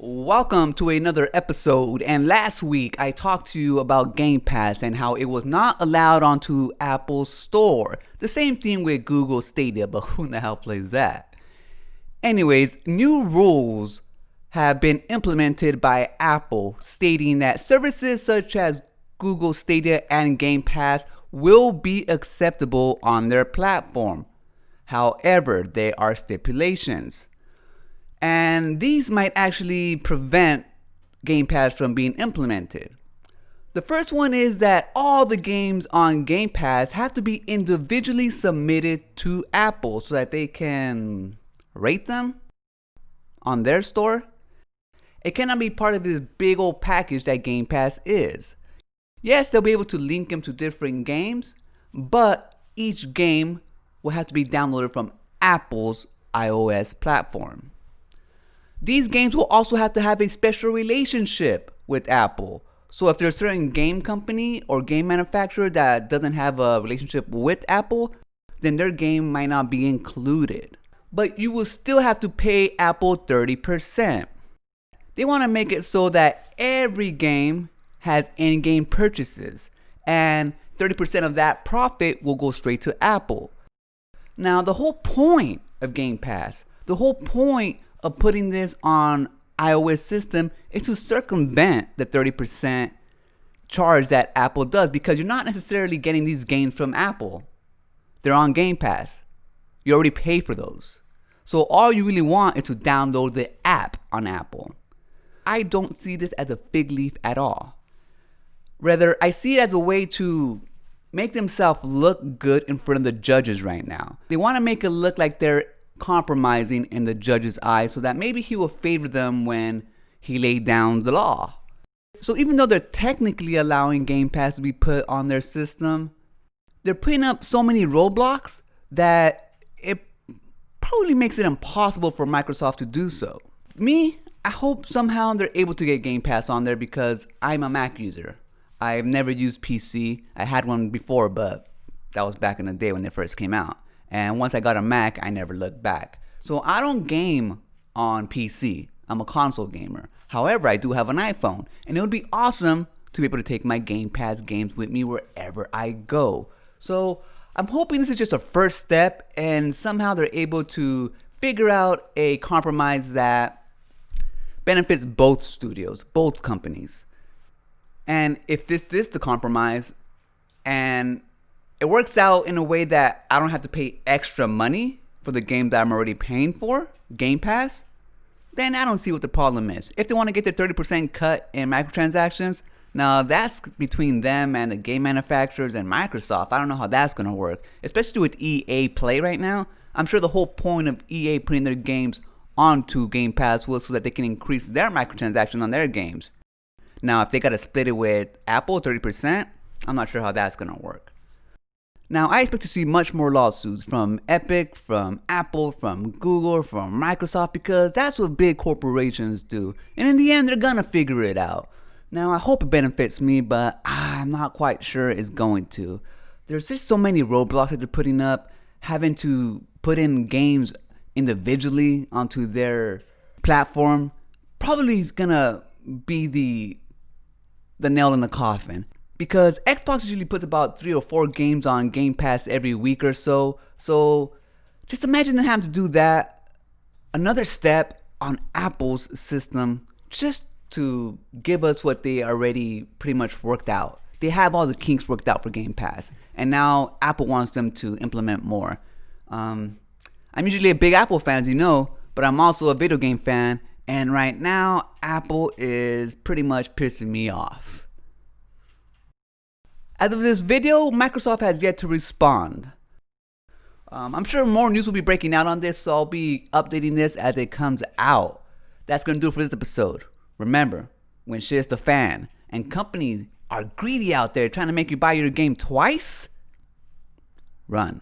Welcome to another episode. And last week I talked to you about Game Pass and how it was not allowed onto Apple's store. The same thing with Google Stadia, but who the hell plays that? Anyways, new rules have been implemented by Apple stating that services such as Google Stadia and Game Pass will be acceptable on their platform. However, there are stipulations. And these might actually prevent Game Pass from being implemented. The first one is that all the games on Game Pass have to be individually submitted to Apple so that they can rate them on their store. It cannot be part of this big old package that Game Pass is. Yes, they'll be able to link them to different games, but each game will have to be downloaded from Apple's iOS platform. These games will also have to have a special relationship with Apple. So if there's a certain game company or game manufacturer that doesn't have a relationship with Apple, then their game might not be included. But you will still have to pay Apple 30%. They want to make it so that every game has in-game purchases, and 30% of that profit will go straight to Apple. Now, the whole point of Game Pass, the whole point of putting this on iOS system is to circumvent the 30% charge that Apple does, because you're not necessarily getting these games from Apple. They're on Game Pass. You already pay for those. So all you really want is to download the app on Apple. I don't see this as a fig leaf at all. Rather, I see it as a way to make themselves look good in front of the judges right now. They want to make it look like they're compromising in the judge's eyes so that maybe he will favor them when he laid down the law. So even though they're technically allowing Game Pass to be put on their system, they're putting up so many roadblocks that it probably makes it impossible for Microsoft to do so. Me, I hope somehow they're able to get Game Pass on there because I'm a Mac user. I've never used PC. I had one before, but that was back in the day when they first came out. And once I got a Mac, I never looked back. So I don't game on PC. I'm a console gamer. However, I do have an iPhone. And it would be awesome to be able to take my Game Pass games with me wherever I go. So I'm hoping this is just a first step and somehow they're able to figure out a compromise that benefits both studios, both companies. And if this is the compromise and it works out in a way that I don't have to pay extra money for the game that I'm already paying for, Game Pass, then I don't see what the problem is. If they want to get their 30% cut in microtransactions, now that's between them and the game manufacturers and Microsoft. I don't know how that's going to work, especially with EA Play right now. I'm sure the whole point of EA putting their games onto Game Pass was so that they can increase their microtransactions on their games. Now, if they got to split it with Apple 30%, I'm not sure how that's going to work. Now, I expect to see much more lawsuits from Epic, from Apple, from Google, from Microsoft, because that's what big corporations do. And in the end, they're going to figure it out. Now, I hope it benefits me, but I'm not quite sure it's going to. There's just so many roadblocks that they're putting up, having to put in games individually onto their platform. Probably is going to be the nail in the coffin. Because Xbox usually puts about 3 or 4 games on Game Pass every week or so. So just imagine them having to do that. Another step on Apple's system just to give us what they already pretty much worked out. They have all the kinks worked out for Game Pass. And now Apple wants them to implement more. I'm usually a big Apple fan, as you know, but I'm also a video game fan. And right now, Apple is pretty much pissing me off. As of this video, Microsoft has yet to respond. I'm sure more news will be breaking out on this, so I'll be updating this as it comes out. That's going to do it for this episode. Remember, when shit's the fan and companies are greedy out there trying to make you buy your game twice, run.